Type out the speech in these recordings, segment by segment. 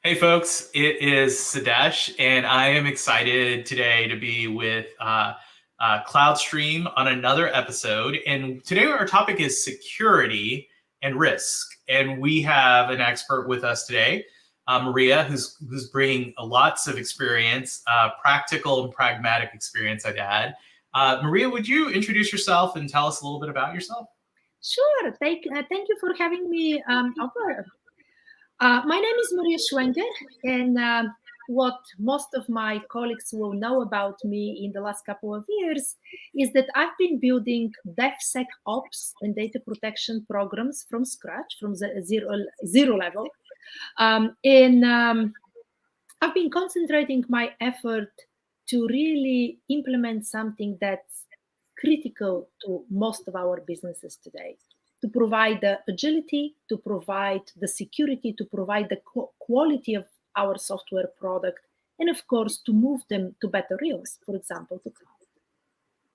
Hey folks, it is Sadesh, and I am excited today to be with CloudStream on another episode. And today our topic is security and risk. And we have an expert with us today, Maria, who's bringing lots of experience, practical and pragmatic experience, I'd add. Maria, would you introduce yourself and tell us a little bit about yourself? Sure. Thank you for having me over. My name is Maria Schwenger, and what most of my colleagues will know about me in the last couple of years is that I've been building DevSecOps and data protection programs from scratch, from the zero level. I've been concentrating my effort to really implement something that's critical to most of our businesses today, to provide the agility, to provide the security, to provide the quality of our software product, and of course, to move them to better reels, for example, to cloud.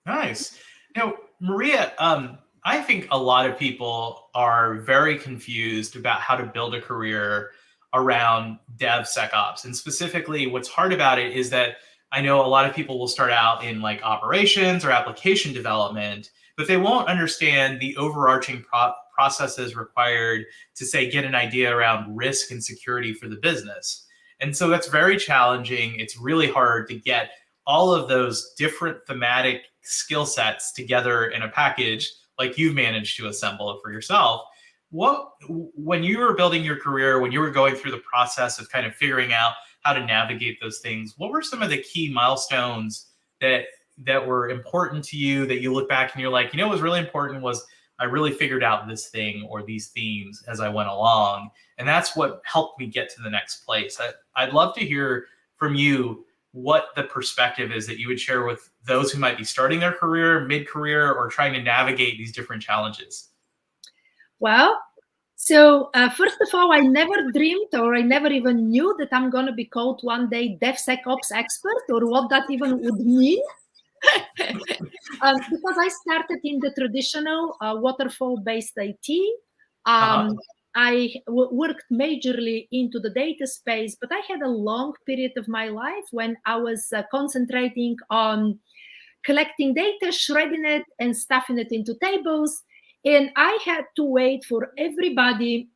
Nice. Now, Maria, I think a lot of people are very confused about how to build a career around DevSecOps. And specifically, what's hard about it is that I know a lot of people will start out in like operations or application development, but they won't understand the overarching processes required to, say, get an idea around risk and security for the business. And so that's very challenging. It's really hard to get all of those different thematic skill sets together in a package like you've managed to assemble it for yourself. When you were building your career, when you were going through the process of kind of figuring out how to navigate those things, what were some of the key milestones that were important to you that you look back and you're like, what was really important was I really figured out this thing or these themes as I went along. And that's what helped me get to the next place. I'd love to hear from you what the perspective is that you would share with those who might be starting their career, mid-career, or trying to navigate these different challenges. Well, so first of all, I never dreamed or I never even knew that I'm going to be called one day DevSecOps expert or what that even would mean. Because I started in the traditional waterfall-based IT. I worked majorly into the data space, but I had a long period of my life when I was concentrating on collecting data, shredding it, and stuffing it into tables. And I had to wait for everybody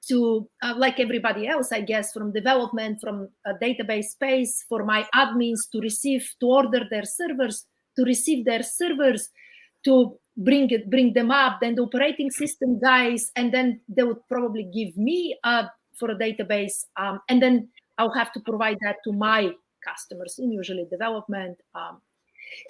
to, like everybody else, I guess, from development, from a database space, for my admins to order their servers, to receive their servers, to bring them up, then the operating system guys, and then they would probably give me for a database, and then I'll have to provide that to my customers, in usually development.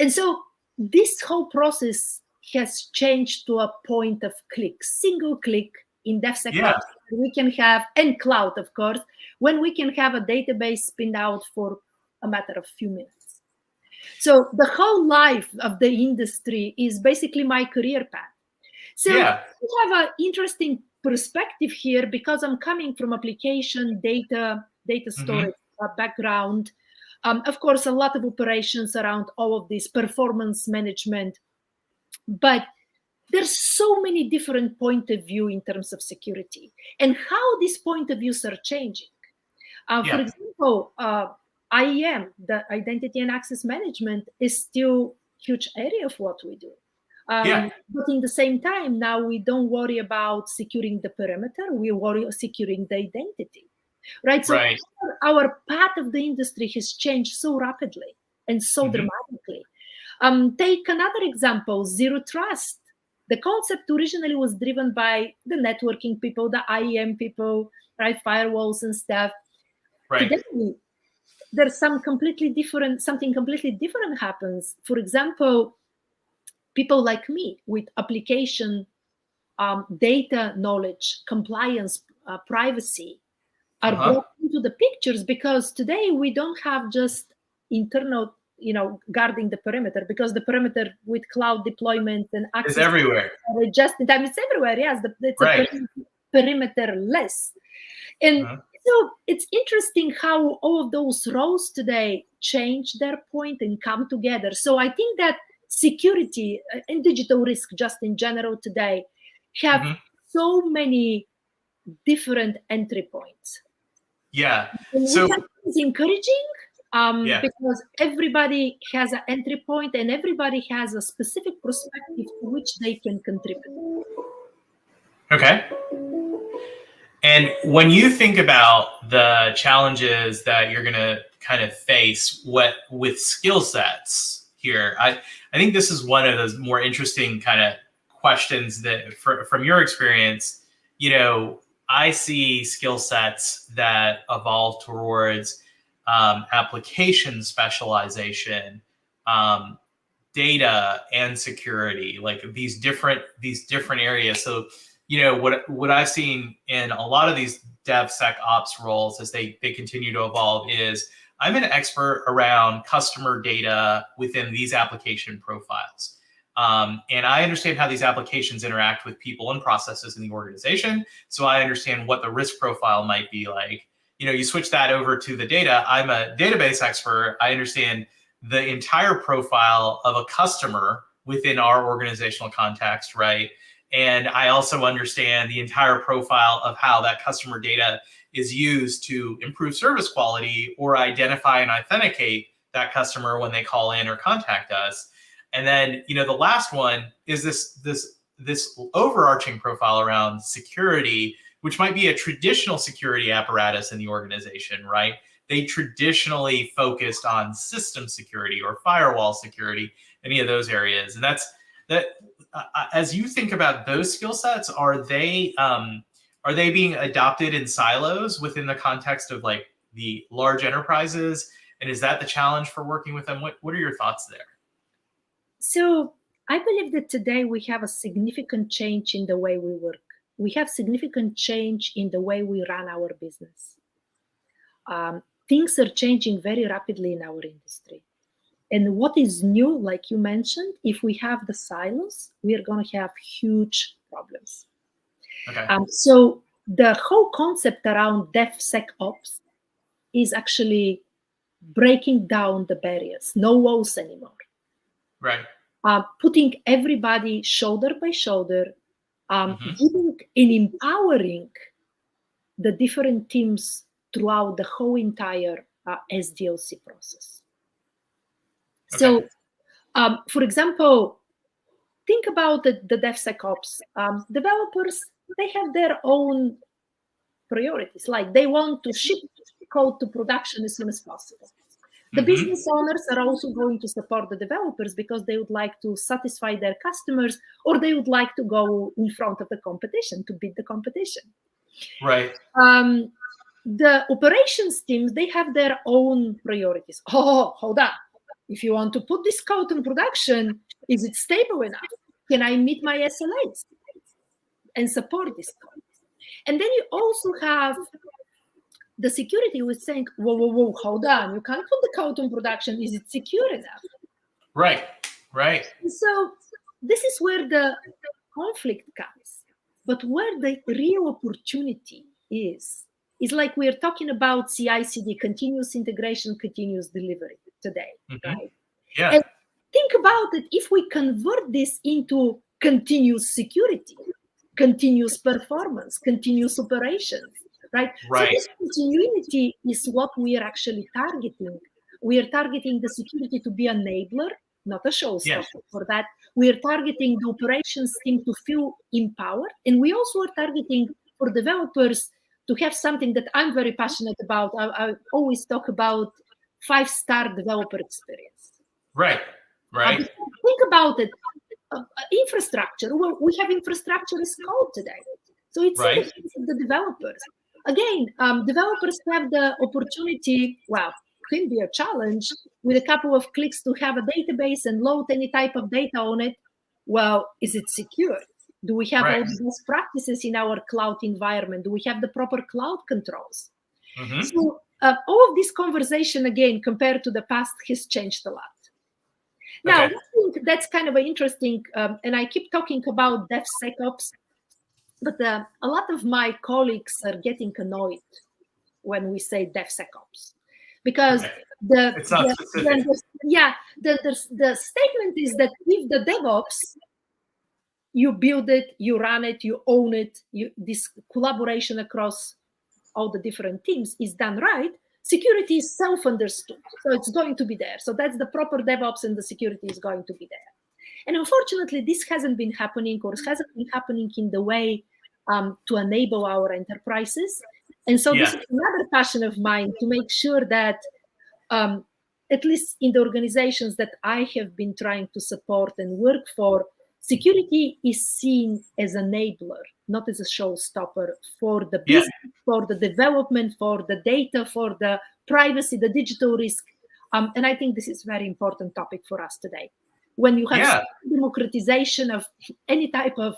And so this whole process has changed to a point of click, single click in DevSecOps. We can have, and cloud, of course, when we can have a database spinned out for a matter of few minutes. So the whole life of the industry is basically my career path. So we have an interesting perspective here because I'm coming from application data storage background. Of course, a lot of operations around all of this performance management, but there's so many different point of view in terms of security and how these point of views are changing. For example, IAM, the identity and access management, is still a huge area of what we do. But in the same time, now we don't worry about securing the perimeter, we worry about securing the identity. Right? So our path of the industry has changed so rapidly and so dramatically. Take another example, zero trust. The concept originally was driven by the networking people, the IAM people, right? Firewalls and stuff. Today, there's something completely different happens. For example, people like me with application data knowledge, compliance, privacy are brought into the pictures because today we don't have just internal, guarding the perimeter, because the perimeter with cloud deployment and access is everywhere. Just in time, it's everywhere. Yes, it's perimeterless. And so it's interesting how all of those roles today change their point and come together. So I think that security and digital risk just in general today have so many different entry points. Yeah. Which So I think is encouraging, yeah. because everybody has an entry point and everybody has a specific perspective to which they can contribute. Okay. And when you think about the challenges that you're going to kind of face with skill sets here, I think this is one of those more interesting kind of questions that from your experience, I see skill sets that evolve towards application specialization, data and security, like these different areas. So what I've seen in a lot of these DevSecOps roles as they continue to evolve is I'm an expert around customer data within these application profiles. And I understand how these applications interact with people and processes in the organization. So I understand what the risk profile might be like. You switch that over to the data. I'm a database expert. I understand the entire profile of a customer within our organizational context, right? And I also understand the entire profile of how that customer data is used to improve service quality or identify and authenticate that customer when they call in or contact us. And then, the last one is this overarching profile around security, which might be a traditional security apparatus in the organization, right? They traditionally focused on system security or firewall security, any of those areas. And that. As you think about those skill sets, are they being adopted in silos within the context of like the large enterprises? And is that the challenge for working with them? What are your thoughts there? So I believe that today we have a significant change in the way we work. We have significant change in the way we run our business. Things are changing very rapidly in our industry. And what is new, like you mentioned, if we have the silos, we are going to have huge problems. Okay. So the whole concept around DevSecOps is actually breaking down the barriers, no walls anymore. Right. Putting everybody shoulder by shoulder, giving and empowering the different teams throughout the whole entire SDLC process. Okay. So, for example, think about the DevSecOps. Developers, they have their own priorities. Like they want to ship code to production as soon as possible. The business owners are also going to support the developers because they would like to satisfy their customers, or they would like to go in front of the competition to beat the competition. Right. The operations teams, they have their own priorities. Oh, hold on. If you want to put this code in production, is it stable enough? Can I meet my SLAs and support this code? And then you also have the security who is saying, whoa, hold on. You can't put the code in production. Is it secure enough? Right. So this is where the conflict comes. But where the real opportunity is like we're talking about CI/CD, continuous integration, continuous delivery today, right? Yeah. And think about it. If we convert this into continuous security, continuous performance, continuous operations, right? So this continuity is what we are actually targeting. We are targeting the security to be an enabler, not a showstopper. For that, we are targeting the operations team to feel empowered, and we also are targeting for developers to have something that I'm very passionate about. I always talk about 5-star developer experience. Right. Think about it. Infrastructure. Well, we have infrastructure as code today. So it's in the case of the developers. Again, developers have the opportunity, well, can be a challenge with a couple of clicks to have a database and load any type of data on it. Well, is it secure? Do we have all the best practices in our cloud environment? Do we have the proper cloud controls? So all of this conversation, again, compared to the past, has changed a lot. Now, I think that's kind of interesting, and I keep talking about DevSecOps, but a lot of my colleagues are getting annoyed when we say DevSecOps, because the statement is that if the DevOps, you build it, you run it, you own it, this collaboration across all the different teams is done right, security is self-understood. So it's going to be there. So that's the proper DevOps, and the security is going to be there. And unfortunately, this hasn't been happening, or hasn't been happening in the way to enable our enterprises. And so this is another passion of mine, to make sure that at least in the organizations that I have been trying to support and work for, security is seen as an enabler, not as a showstopper for the business, for the development, for the data, for the privacy, the digital risk. And I think this is a very important topic for us today. When you have democratization of any type of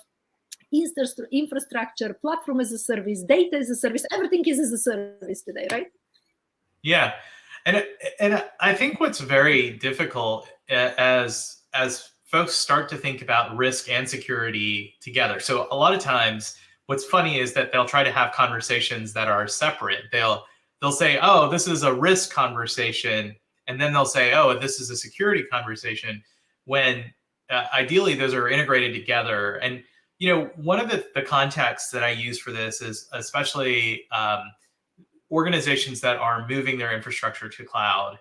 infrastructure, platform as a service, data as a service, everything is as a service today, right? Yeah. And I think what's very difficult as folks start to think about risk and security together. So a lot of times what's funny is that they'll try to have conversations that are separate. They'll say, oh, this is a risk conversation. And then they'll say, oh, this is a security conversation, when ideally those are integrated together. And, one of the contexts that I use for this is especially organizations that are moving their infrastructure to cloud,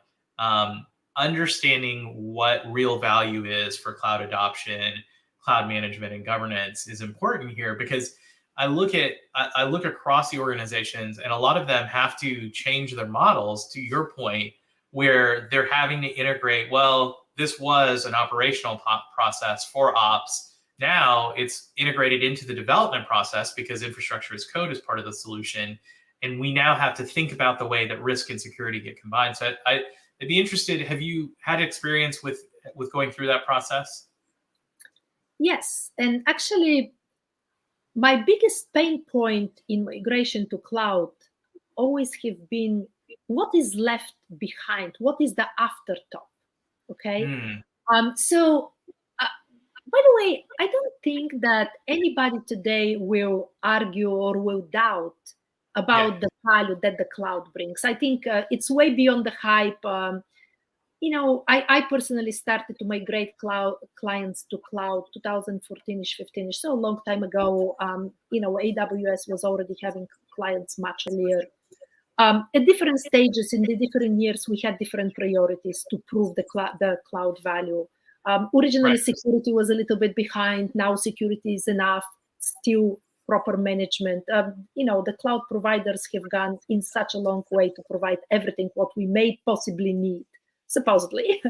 understanding what real value is for cloud adoption, cloud management, and governance is important here, because I look across the organizations, and a lot of them have to change their models, to your point, where they're having to integrate, well, this was an operational process for ops. Now it's integrated into the development process because infrastructure as code is part of the solution. And we now have to think about the way that risk and security get combined. So I'd be interested, have you had experience with going through that process? Yes. And actually, my biggest pain point in migration to cloud always have been what is left behind, what is the afterthought, okay? By the way, I don't think that anybody today will argue or will doubt about the value that the cloud brings. I think it's way beyond the hype. I personally started to migrate cloud clients to cloud 2014ish, 15ish, so a long time ago. AWS was already having clients much earlier. At different stages in the different years, we had different priorities to prove the cloud value. Originally, security was a little bit behind. Now security is enough, still proper management. The cloud providers have gone in such a long way to provide everything what we may possibly need, supposedly.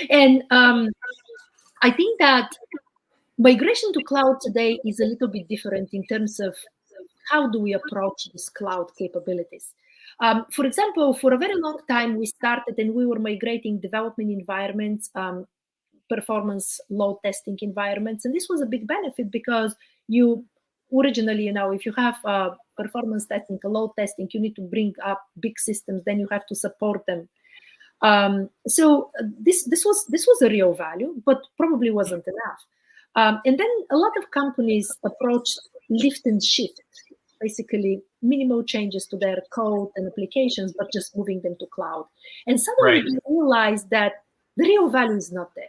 And I think that migration to cloud today is a little bit different in terms of how do we approach these cloud capabilities. For example, for a very long time, we started and we were migrating development environments, performance load testing environments. And this was a big benefit because you originally, if you have performance testing, load testing, you need to bring up big systems, then you have to support them. So this was a real value, but probably wasn't enough. And then a lot of companies approached lift and shift, basically minimal changes to their code and applications, but just moving them to cloud. And suddenly they realized that the real value is not there.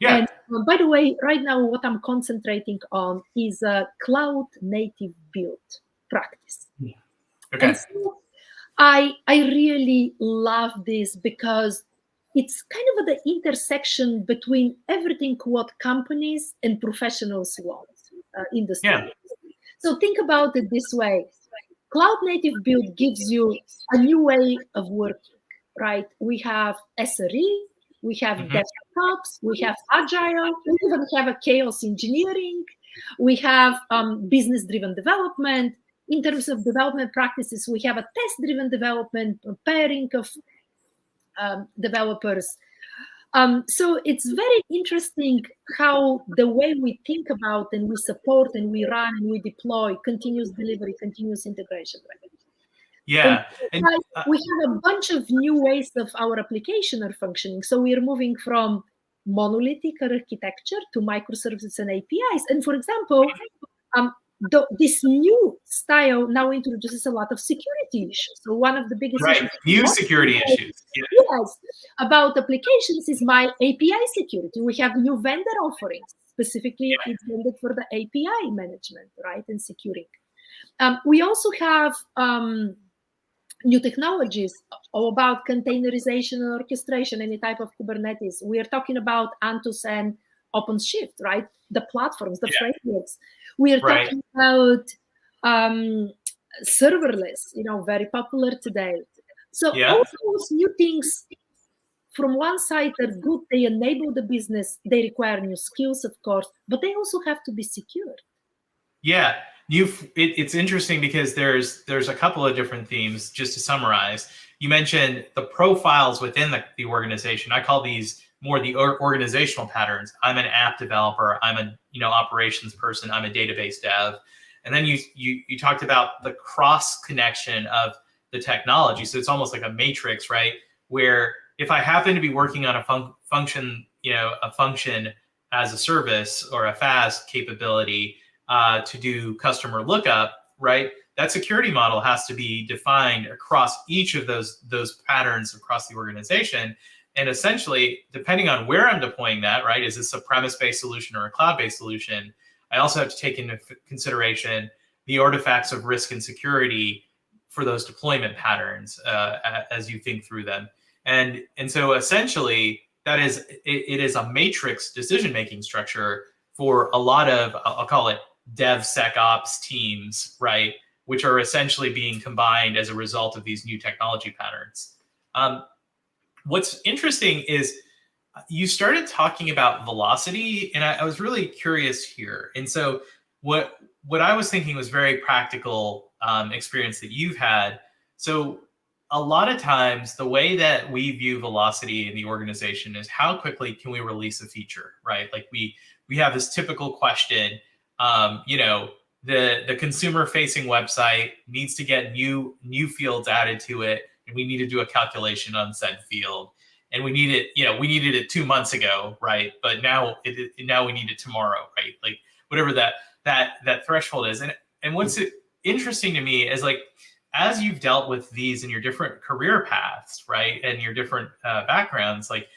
Yeah. And by the way, right now, what I'm concentrating on is a cloud native build practice. Okay. And so I really love this because it's kind of at the intersection between everything what companies and professionals want in the studio. Yeah. So think about it this way. Cloud native build gives you a new way of working, right? We have SRE, we have DevOps, we have Agile, we even have a chaos engineering, we have business-driven development. In terms of development practices, we have a test-driven development, pairing of developers. So it's very interesting how the way we think about and we support and we run and we deploy continuous delivery, continuous integration. Right? Yeah. And we have a bunch of new ways of our application are functioning. So we're moving from monolithic architecture to microservices and APIs. And for example, this new style now introduces a lot of security issues. So one of the biggest issues new security issues. Yes, about applications is my API security. We have new vendor offerings, specifically intended for the API management, right, and securing. We also have new technologies about containerization and orchestration, any type of Kubernetes. We are talking about Antus and OpenShift, right? The platforms, the frameworks. We are talking about serverless, very popular today. So all those new things, from one side, they're good. They enable the business. They require new skills, of course, but they also have to be secured. Yeah, it's interesting because there's a couple of different themes. Just to summarize, you mentioned the profiles within the organization. I call these more the organizational patterns. I'm an app developer. I'm a operations person. I'm a database dev. And then you talked about the cross connection of the technology. So it's almost like a matrix, right? Where if I happen to be working on a function as a service or a FAS capability, to do customer lookup, right? That security model has to be defined across each of those patterns across the organization. And essentially, depending on where I'm deploying that, right? Is this a premise-based solution or a cloud-based solution? I also have to take into consideration the artifacts of risk and security for those deployment patterns as you think through them. And so essentially, it is a matrix decision-making structure for a lot of, I'll call it, DevSecOps teams, right, which are essentially being combined as a result of these new technology patterns. What's interesting is you started talking about velocity, and I was really curious here. And so what I was thinking was very practical experience that you've had. So a lot of times the way that we view velocity in the organization is how quickly can we release a feature, right? Like we have this typical question, the consumer facing website needs to get new fields added to it, and we need to do a calculation on said field. And we needed it 2 months ago, right? But now we need it tomorrow, right? Like whatever that threshold is. And what's interesting to me is, like, as you've dealt with these in your different career paths, right, and your different backgrounds, like,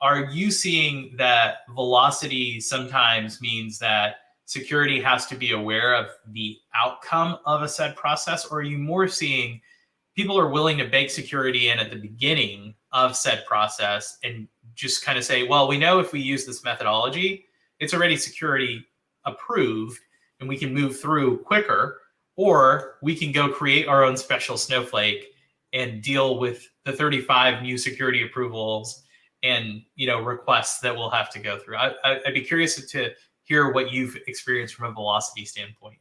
are you seeing that velocity sometimes means that security has to be aware of the outcome of a said process? Or are you more seeing people are willing to bake security in at the beginning of said process and just kind of say, well, we know if we use this methodology, it's already security approved and we can move through quicker, or we can go create our own special snowflake and deal with the 35 new security approvals and requests that we'll have to go through. I'd be curious to hear what you've experienced from a velocity standpoint.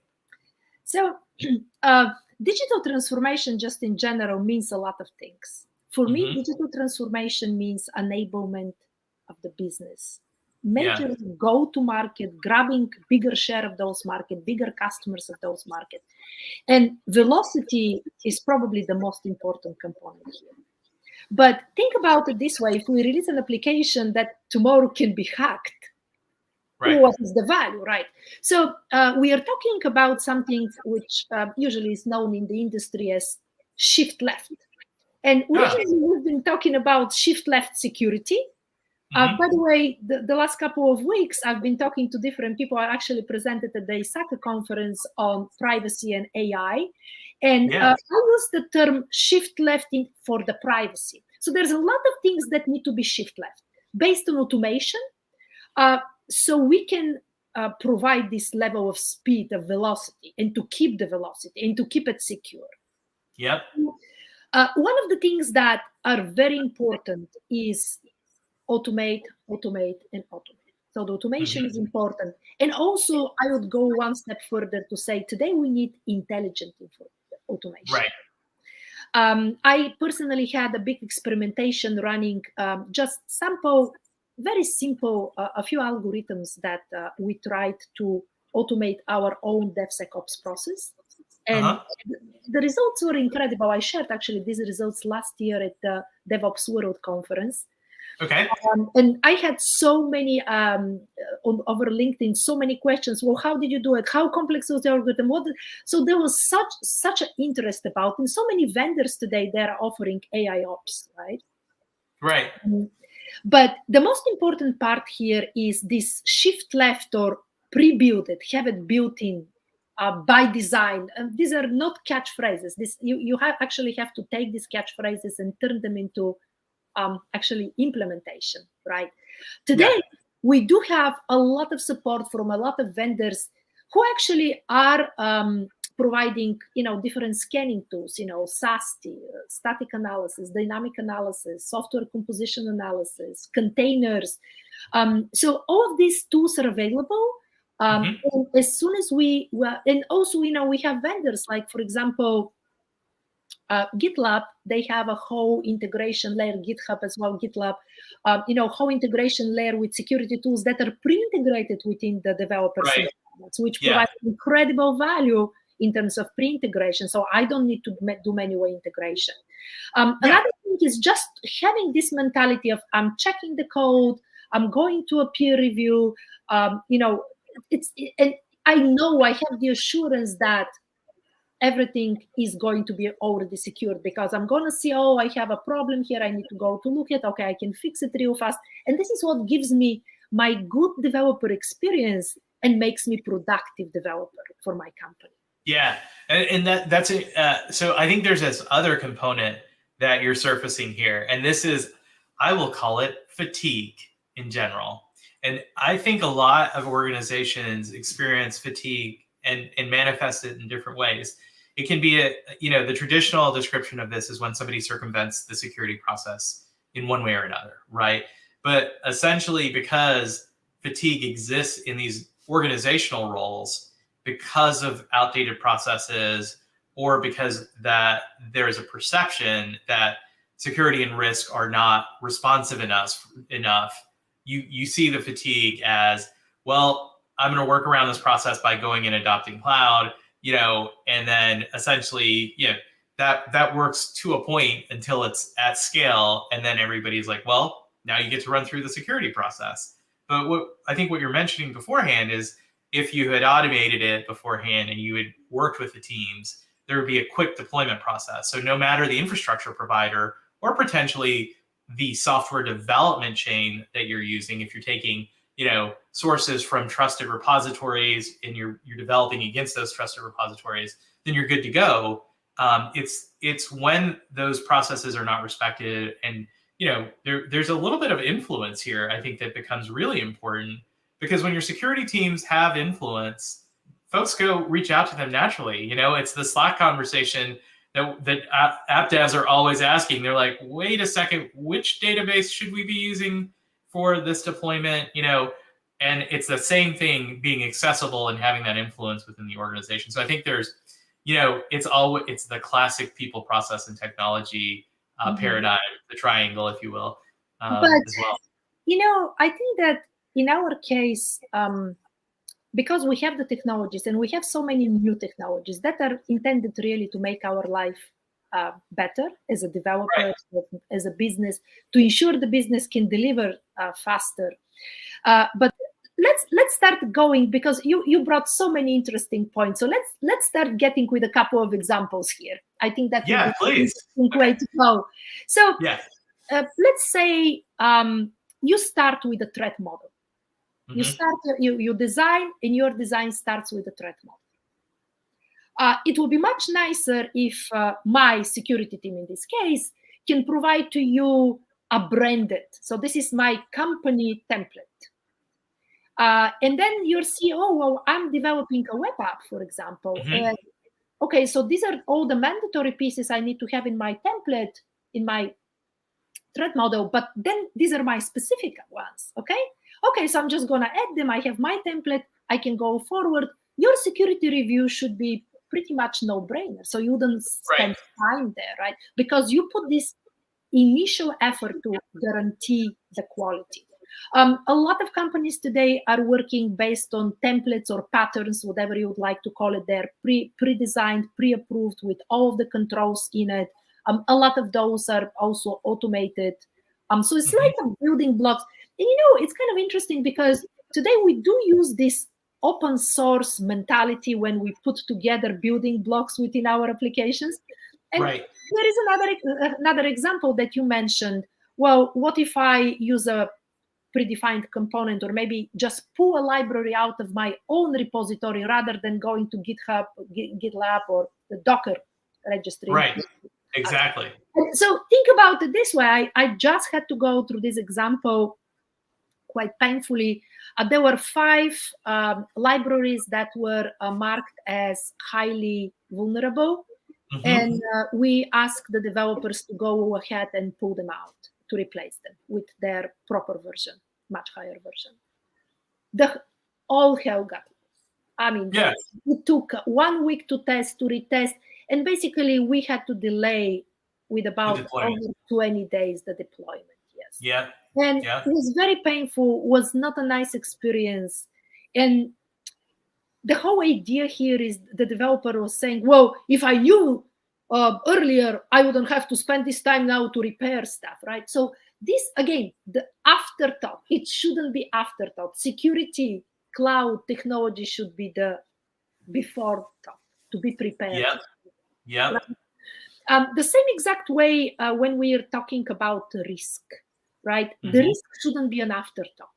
So digital transformation just in general means a lot of things. For me, digital transformation means enablement of the business. Major go-to-market, grabbing bigger share of those market, bigger customers of those market. And velocity is probably the most important component here. But think about it this way: if we release an application that tomorrow can be hacked, right, what is the value, right? So we are talking about something which usually is known in the industry as shift left. And recently we've been talking about shift left security. By the way, the last couple of weeks, I've been talking to different people. I actually presented at the ISACA conference on privacy and AI. And I use the term shift left for the privacy. So there's a lot of things that need to be shift left based on automation. So we can provide this level of speed, of velocity, and to keep the velocity and to keep it secure. Yep. One of the things that are very important is automate, and automate. So the automation is important. And also, I would go one step further to say today we need intelligent automation. Right. I personally had a big experimentation running, just very simple, a few algorithms that we tried to automate our own DevSecOps process. And the results were incredible. I shared actually these results last year at the DevOps World Conference. Okay. And I had so many over LinkedIn, so many questions. Well, how did you do it? How complex was the algorithm? So there was such an interest about, and so many vendors today that are offering AI ops, right? Right. But the most important part here is this shift left or pre-build it, have it built in by design. These are not catchphrases. You actually have to take these catchphrases and turn them into actually implementation, right? Today, we do have a lot of support from a lot of vendors who actually are providing, different scanning tools, SAST, static analysis, dynamic analysis, software composition analysis, containers. So all of these tools are available. And as soon as and also, we have vendors like, for example, GitLab, they have a whole integration layer, GitHub as well, GitLab, whole integration layer with security tools that are pre-integrated within the developer environments, which provide incredible value in terms of pre-integration. So I don't need to do manual integration. Another thing is just having this mentality of I'm checking the code, I'm going to a peer review, and I know I have the assurance that everything is going to be already secured, because I'm going to see, I have a problem here, I need to go to look at, okay, I can fix it real fast. And this is what gives me my good developer experience and makes me productive developer for my company. Yeah, and that's it. So I think there's this other component that you're surfacing here, and this is, I will call it fatigue in general. And I think a lot of organizations experience fatigue and manifest it in different ways. It can be the traditional description of this is when somebody circumvents the security process in one way or another, right? But essentially, because fatigue exists in these organizational roles because of outdated processes, or because that there is a perception that security and risk are not responsive enough, you see the fatigue as, well, I'm going to work around this process by going and adopting cloud, and then essentially, that works to a point until it's at scale. And then everybody's like, well, now you get to run through the security process. But I think what you're mentioning beforehand is, if you had automated it beforehand and you had worked with the teams, there would be a quick deployment process. So no matter the infrastructure provider or potentially the software development chain that you're using, if you're taking sources from trusted repositories and you're developing against those trusted repositories, then you're good to go. It's when those processes are not respected, and there's a little bit of influence here, I think, that becomes really important, because when your security teams have influence, folks go reach out to them naturally. It's the Slack conversation that app devs are always asking. They're like, wait a second, which database should we be using for this deployment? And it's the same thing, being accessible and having that influence within the organization. So I think there's, it's the classic people, process, and technology paradigm, the triangle, if you will, as well. I think that in our case, because we have the technologies and we have so many new technologies that are intended really to make our life better as a developer, as a business, to ensure the business can deliver faster. But let's start going, because you brought so many interesting points. So let's start getting with a couple of examples here. I think that would be an interesting way to go. So let's say you start with a threat model. You design, and your design starts with a threat model. It would be much nicer if my security team, in this case, can provide to you a branded. So this is my company template. And then your CEO, well, I'm developing a web app, for example. Okay, so these are all the mandatory pieces I need to have in my template, in my threat model, but then these are my specific ones, okay, so I'm just going to add them. I have my template, I can go forward. Your security review should be pretty much no-brainer, so you don't spend time there, right? Because you put this initial effort to guarantee the quality. A lot of companies today are working based on templates or patterns, whatever you would like to call it. They're pre-designed, pre-approved with all of the controls in it. A lot of those are also automated. So it's like a building blocks. And it's kind of interesting, because today we do use this open source mentality when we put together building blocks within our applications. And there is another example that you mentioned. Well, what if I use a predefined component, or maybe just pull a library out of my own repository rather than going to GitLab or the Docker registry. Right. Exactly. So think about it this way. I just had to go through this example quite painfully. There were 5 libraries that were marked as highly vulnerable. Mhm. And we asked the developers to go ahead and pull them out to replace them with their proper version, much higher version. All hell got loose. I mean, Yeah. it took 1 week to test, to retest, and basically we had to delay with about over 20 days the deployment. Yes. Yeah. And Yeah. it was very painful, was not a nice experience. And the whole idea here is the developer was saying, well, if I knew earlier, I wouldn't have to spend this time now to repair stuff, right? So this, again, the afterthought, it shouldn't be afterthought. Security, cloud technology should be the before thought, to be prepared. Yep. Yep. Right? The same exact way when we are talking about risk, right? The risk shouldn't be an afterthought.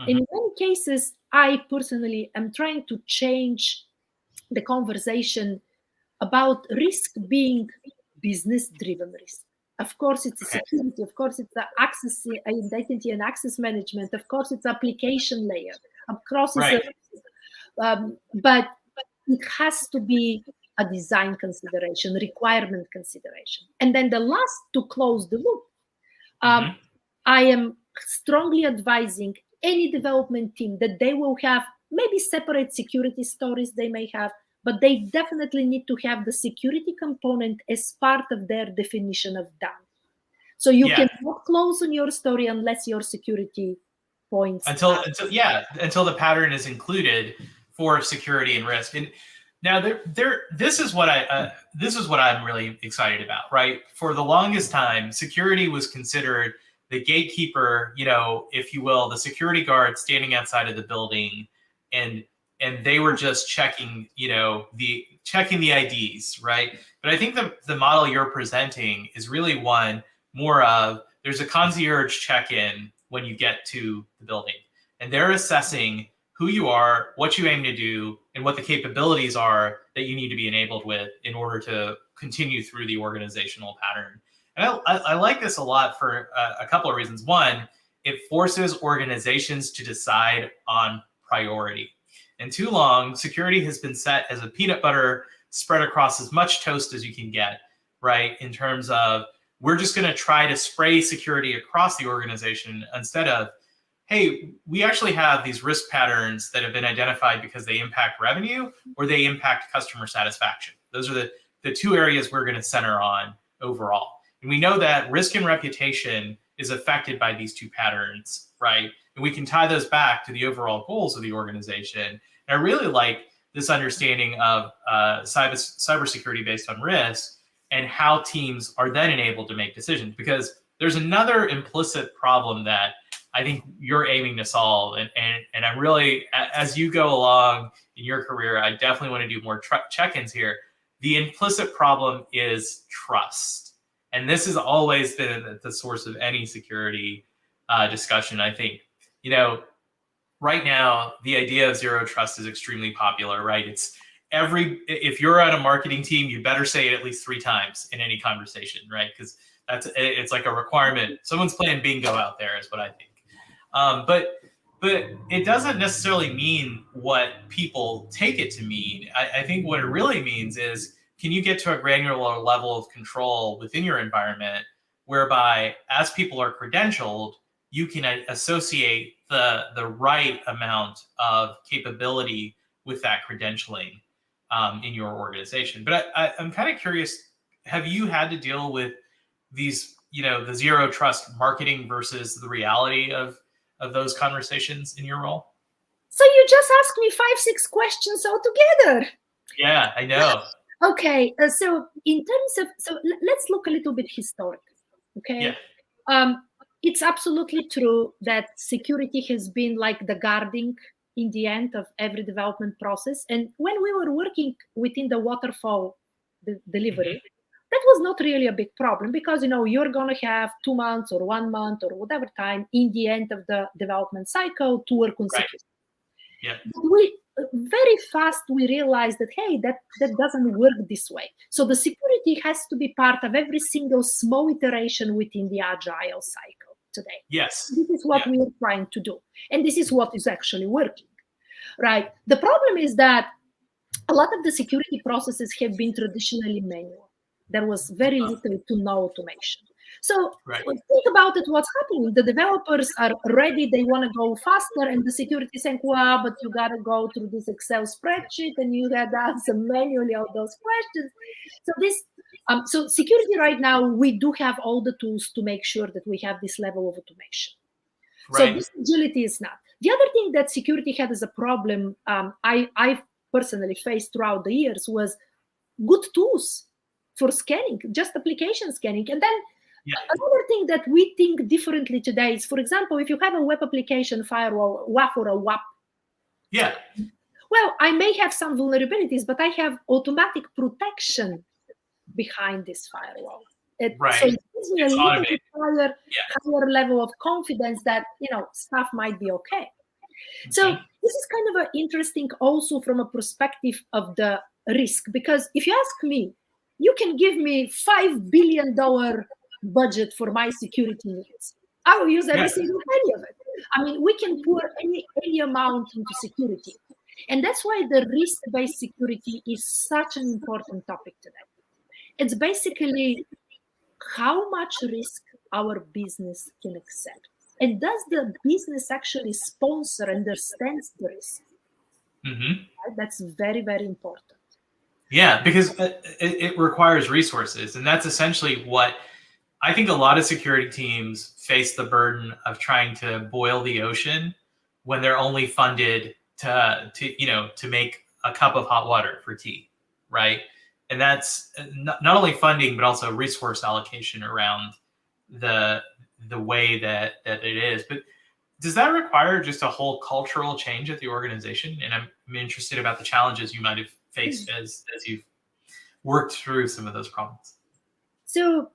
In many cases, I personally am trying to change the conversation about risk being business-driven risk. Of course, it's a security. Of course, it's the access, identity and access management. Of course, it's application layer. Of course, it's but it has to be a design consideration, requirement consideration. And then the last, to close the loop, I am strongly advising any development team that they will have maybe separate security stories they may have, but they definitely need to have the security component as part of their definition of done. So you cannot close on your story unless your security points until the pattern is included for security and risk. And now this is what I'm really excited about, right? For the longest time, security was considered the gatekeeper, if you will, the security guard standing outside of the building, and they were just checking, checking the IDs, right? But I think the model you're presenting is really one more of, there's a concierge check-in when you get to the building, and they're assessing who you are, what you aim to do, and what the capabilities are that you need to be enabled with in order to continue through the organizational pattern. And I like this a lot for a couple of reasons. One, it forces organizations to decide on priority. And too long, security has been set as a peanut butter spread across as much toast as you can get, right? In terms of, we're just going to try to spray security across the organization instead of, hey, we actually have these risk patterns that have been identified because they impact revenue or they impact customer satisfaction. Those are the 2 areas we're going to center on overall. And we know that risk and reputation is affected by these 2 patterns, right? And we can tie those back to the overall goals of the organization. And I really like this understanding of cybersecurity based on risk and how teams are then enabled to make decisions. Because there's another implicit problem that I think you're aiming to solve. And I'm really, as you go along in your career, I definitely want to do more check-ins here. The implicit problem is trust. And this has always been at the source of any security discussion. I think, right now, the idea of zero trust is extremely popular, right? If you're on a marketing team, you better say it at least 3 times in any conversation, right? Because it's like a requirement. Someone's playing bingo out there is what I think. But it doesn't necessarily mean what people take it to mean. I think what it really means is, can you get to a granular level of control within your environment whereby, as people are credentialed, you can associate the right amount of capability with that credentialing in your organization. But I'm kind of curious, have you had to deal with these, the zero trust marketing versus the reality of those conversations in your role? So you just asked me 5-6 questions altogether. Yeah, I know. Okay, so in terms of, let's look a little bit historic, okay? Yeah. It's absolutely true that security has been like the guarding in the end of every development process. And when we were working within the waterfall delivery, that was not really a big problem because, you're going to have 2 months or 1 month or whatever time in the end of the development cycle to work on Right. security. Yeah. But we very fast we realized that, hey, that doesn't work this way. So the security has to be part of every single small iteration within the agile cycle today. Yes. This is what we are trying to do. And this is what is actually working, right? The problem is that a lot of the security processes have been traditionally manual. There was very little to no automation. So think about it, what's happening. The developers are ready, they want to go faster, and the security is saying, well, but you got to go through this Excel spreadsheet and you got to answer manually all those questions. So security right now, we do have all the tools to make sure that we have this level of automation. So this agility is not. The other thing that security had as a problem, I personally faced throughout the years, was good tools for scanning, just application scanning. And then another thing that we think differently today is, for example, if you have a web application firewall, WAF or a WAP. Yeah. Well, I may have some vulnerabilities, but I have automatic protection behind this firewall. So it gives me a little bit higher level of confidence that, stuff might be okay. So this is kind of interesting also from a perspective of the risk, because if you ask me, you can give me $5 billion budget for my security needs. I will use every single penny of it. I mean, we can pour any amount into security. And that's why the risk-based security is such an important topic today. It's basically how much risk our business can accept. And does the business actually sponsor, understands the risk? Mm-hmm. That's very, very important. Yeah, because it requires resources. And that's essentially what I think a lot of security teams face, the burden of trying to boil the ocean when they're only funded to make a cup of hot water for tea, right? And that's not only funding, but also resource allocation around the way that it is. But does that require just a whole cultural change at the organization? And I'm interested about the challenges you might have faced as you've worked through some of those problems. So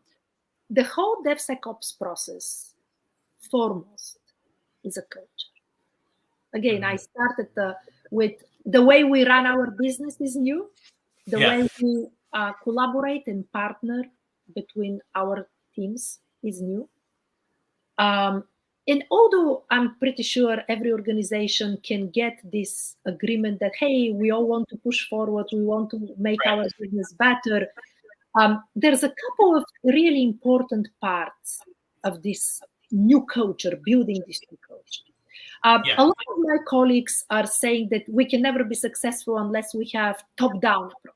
the whole DevSecOps process, foremost, is a culture. Again, I started with the way we run our business is new. The way we collaborate and partner between our teams is new. And although I'm pretty sure every organization can get this agreement that, hey, we all want to push forward, we want to make our business better, there's a couple of really important parts of this new culture, building this new culture. A lot of my colleagues are saying that we can never be successful unless we have top-down approach.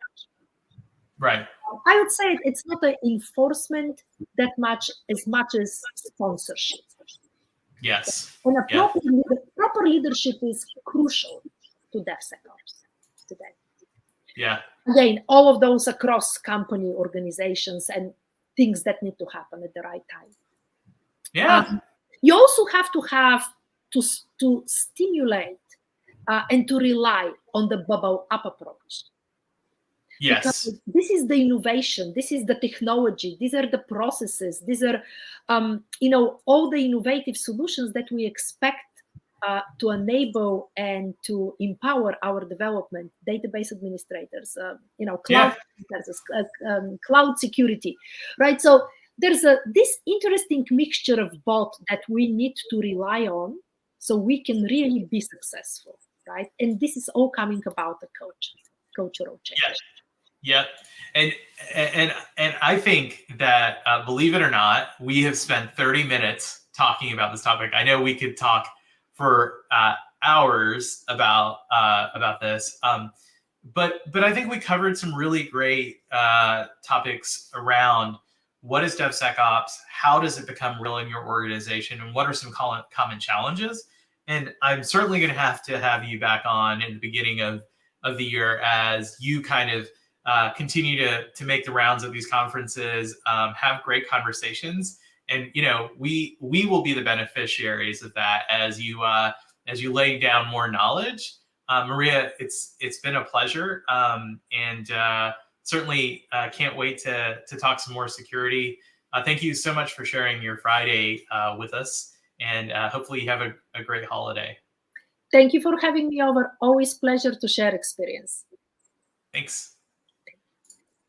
Right. I would say it's not an enforcement that much as sponsorship. Yes. And proper leadership is crucial to DevSecOps today. Yeah. Again, all of those across company organizations and things that need to happen at the right time. Yeah. You also have to stimulate and to rely on the bubble up approach. Yes. Because this is the innovation, this is the technology, these are the processes, these are, all the innovative solutions that we expect to enable and to empower our development, database administrators, cloud security, right? So there's this interesting mixture of both that we need to rely on so we can really be successful, right? And this is all coming about the cultural change. Yes. Yep. And I think that, believe it or not, we have spent 30 minutes talking about this topic. I know we could talk for hours about this, but I think we covered some really great topics around what is DevSecOps, how does it become real in your organization, and what are some common challenges. And I'm certainly going to have you back on in the beginning of the year as you kind of continue to make the rounds of these conferences, have great conversations, and we will be the beneficiaries of that as you lay down more knowledge. Maria, it's been a pleasure, and certainly can't wait to talk some more security. Thank you so much for sharing your Friday with us, and hopefully you have a great holiday. Thank you for having me over. Always pleasure to share experience. Thanks.